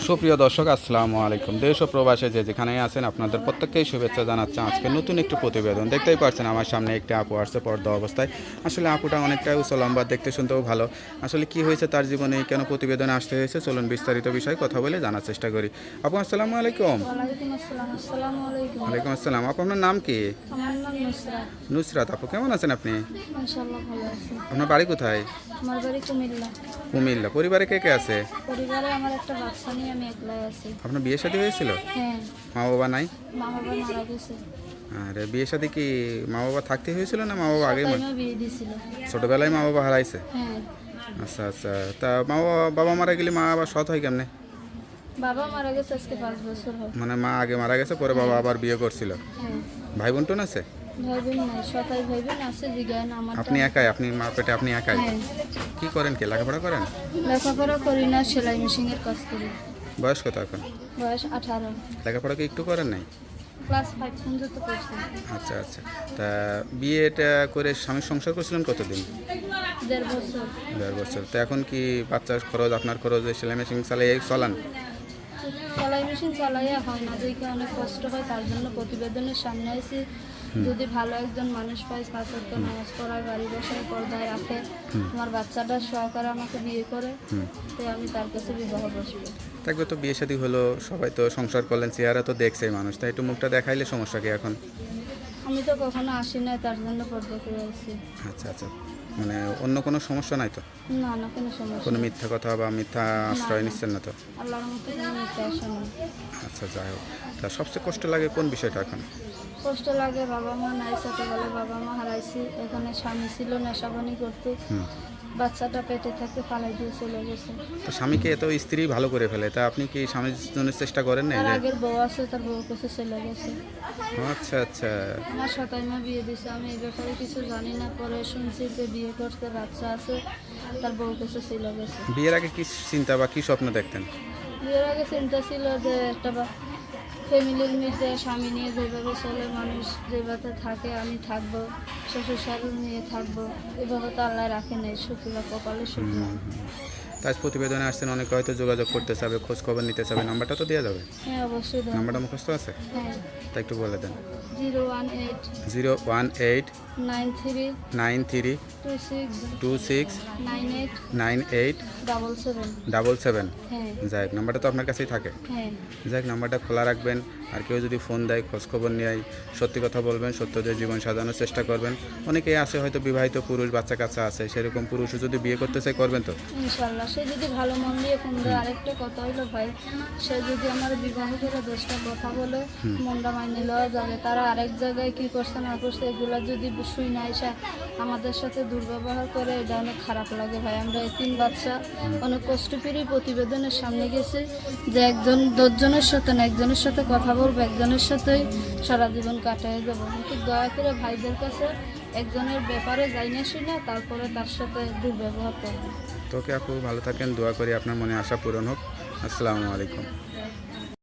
সুপ্রিয় দর্শক, আসসালামু আলাইকুম। দেশ ও প্রবাসে যে যেখানেই আছেন আপনাদের প্রত্যেককেই শুভেচ্ছা জানাচ্ছি। আজকে নতুন একটি প্রতিবেদন দেখতেই পাচ্ছেন আমার সামনে একটি আপু আসছে পর্দা অবস্থায়। আসলে আপুটা অনেকটাই উঁচু লম্বা, দেখতে শুনতেও ভালো। আসলে কি হয়েছে তার জীবনে, কেন প্রতিবেদনে আসতে হয়েছে, চলুন বিস্তারিত বিষয়ে কথা বলে জানার চেষ্টা করি। আপু আসসালামু আলাইকুম। ওয়ালাইকুম আসসালাম। আসসালামু আলাইকুম। ওয়ালাইকুম আসসালাম। আপু আপনার নাম কি? আমার নাম নুসরাত। নুসরাত আপু, কেমন আছেন আপনি? ইনশাআল্লাহ ভালো আছি। আপনার বাড়ি কোথায়? আমার বাড়ি কুমিল্লা। কুমিল্লা। পরিবারে কে কে আছে? পরিবারে আমার একটা বাচ্চা নিয়ে আমি একলাই আছি। আপনার বিয়ে শাদী হয়েছিল? হ্যাঁ, মা বাবা নাই? মা বাবা মারা গেছে। আরে বিয়ে শাদী কি মা বাবা থাকতে হয়েছিল না মা বাবা আগে? টাইমে বিয়ে দিছিল। ছোটবেলায় মা বাবা হারাইছে? হ্যাঁ, আচ্ছা আচ্ছা। তা বাবা মারা গেলে মা আবার সৎ হয় কেমনে? বাবা মারা গেছে আজকে 5 বছর হয়। মানে মা আগে মারা গেছে, পরে বাবা আবার বিয়ে করছিল? হ্যাঁ, ভাই বোন টোন আছে? ভাই বোন নাই, সতাই ভাই বোন আছে, জিগায় না আমার। আপনি একাই? আপনি মা পেটে আপনি একাই? হ্যাঁ, কি করেন, কি লেখাপড়া করেন? লেখাপড়া করি না, সেলাই মেশিনের কাজ করি। বয়স কত এখন? বয়স 18। লেখাপড়া কি একটু করেন নাই? ক্লাস 5 পর্যন্ত পড়ছি। আচ্ছা আচ্ছা। তা বিয়েটা করে স্বামীর সংসার করছিলেন কতদিন? 1.5 বছর। 1.5 বছর। তো এখন কি বাচ্চার খরচ, আপনার খরচ, সেলাই মেশিন চালাই চলান? সেলাই মেশিন চালাইয়া হয় না, দেখে অনেক কষ্ট হয়, তার জন্য প্রতিবেদনের সামনে আইছি। যদি ভালো একজন মানুষ পাই, 5 ওয়াক্ত নামাজ পড়ায়, বাড়ি বসায়, পর্দায় রাখে, আমার বাচ্চাটা সহকারে আমাকে বিয়ে করে, তাই আমি তার কাছে বিবাহ বসবো। থাকবে তো, বিয়ে শাদী হলো, সবাই তো সংসার করলেন, চেহারা তো দেখছেই মানুষ, তাই একটু মুখটা দেখাইলে সমস্যা কি এখন? আমি তো কখনো আসি না, তার জন্য পর্দা করে আসছি। আচ্ছা আচ্ছা। মানে অন্য কোনো সমস্যা নাই তো? না না, কোনো সমস্যা কোনো নেই। মিথ্যা কথা বা মিথ্যা আশ্রয় নিচ্ছেন না তো? আল্লাহর মতো কোনো মিথ্যা আসে না। আচ্ছা, যাই হোক। তা সবচেয়ে কষ্ট লাগে কোন বিষয়টা এখন? কষ্ট লাগে, বাবা মা নাই, ছোটবেলায় বাবা মা হারাইছি, এখানে স্বামী ছিল নেশাবানি করতে, বাচ্চাটা পেটে থাকতে ফালাই দিয়ে চলে গেছে। তো স্বামীকে এত স্ত্রী ভালো করে ফেলে, তা আপনি কি স্বামীর জন্য চেষ্টা করেন না? তার যে আগের বউ আছে, তার বউ কাছে চলে গেছে। আচ্ছা আচ্ছা। আমার সতাইমা বিয়ে দিছে, আমি এই ব্যাপারে কিছু জানি না, পরে শুনছি যে বিয়ে করতে, বাচ্চা আছে, তার বউ কাছে চলে গেছে। বিয়ের আগে কি চিন্তা বা কি স্বপ্ন দেখতেন? বিয়ের আগে চিন্তা ছিল যে একটা ফ্যামিলির মধ্যে স্বামী নিয়ে যেভাবে চলে মানুষ, যেভাবে থাকে আমি থাকবো, শ্বশুর শাশুড়ি নিয়ে থাকবো, এভাবে তো আল্লাহ রাখে নাই, শুক্লা কপালে শুক্লা। তাই প্রতিবেদনে আসছেন, অনেকে হয়তো যোগাযোগ করতে চাবে, খোঁজ খবর নিতে চাবে, নাম্বারটা তো দেওয়া যাবে? হ্যাঁ, অবশ্যই দেবো। নাম্বারটা মুখস্থ আছে? হ্যাঁ, তা একটু বলে দেন। 018 018 93 93 26 26 98 98 77। 77। হ্যাঁ যাই হোক, নাম্বারটা তো আপনার কাছেই থাকে। হ্যাঁ, যাই হোক, নাম্বারটা খোলা রাখবেন। আর কেউ যদি ফোন দেয়, খোঁজখবর নিয়ে সত্যি কথা বলবেন, সত্য দিয়ে জীবন সাজানোর চেষ্টা করবেন। অনেকেই আছে হয়তো বিবাহিত পুরুষ, বাচ্চা কাচ্চা আছে, সেরকম পুরুষও যদি বিয়ে করতে চাই, করবেন তো? ইনশাল্লাহ। সে যদি ভালো মন দিয়ে ফোন দেয়, আরেকটা কথা হইলো ভাই, সে যদি আমার বিবাহ করে 10টা কথা বলে, মনটা মাইনে লওয়া যাবে। তারা আরেক জায়গায় কি করছে না করছে, এগুলা যদি শুই না এসে আমাদের সাথে দুর্ব্যবহার করে, এটা অনেক খারাপ লাগে ভাই। আমরা এই 3 বাচ্চা অনেক কষ্ট করে প্রতিবেদনের সামনে গেছি যে 10 জনের সাথে না, একজনের সাথে কথা বলবো, একজনের সাথেই সারা জীবন কাটাই যাবো। কিন্তু দয়া করে ভাইদের কাছে একজনের ব্যাপারে যাই না শুই না, তারপরে তার সাথে দুর্ব্যবহার করবো। তোকে আপু ভালো থাকেন, দোয়া করি আপনার মনে আশা পূরণ হোক। আসসালামু আলাইকুম।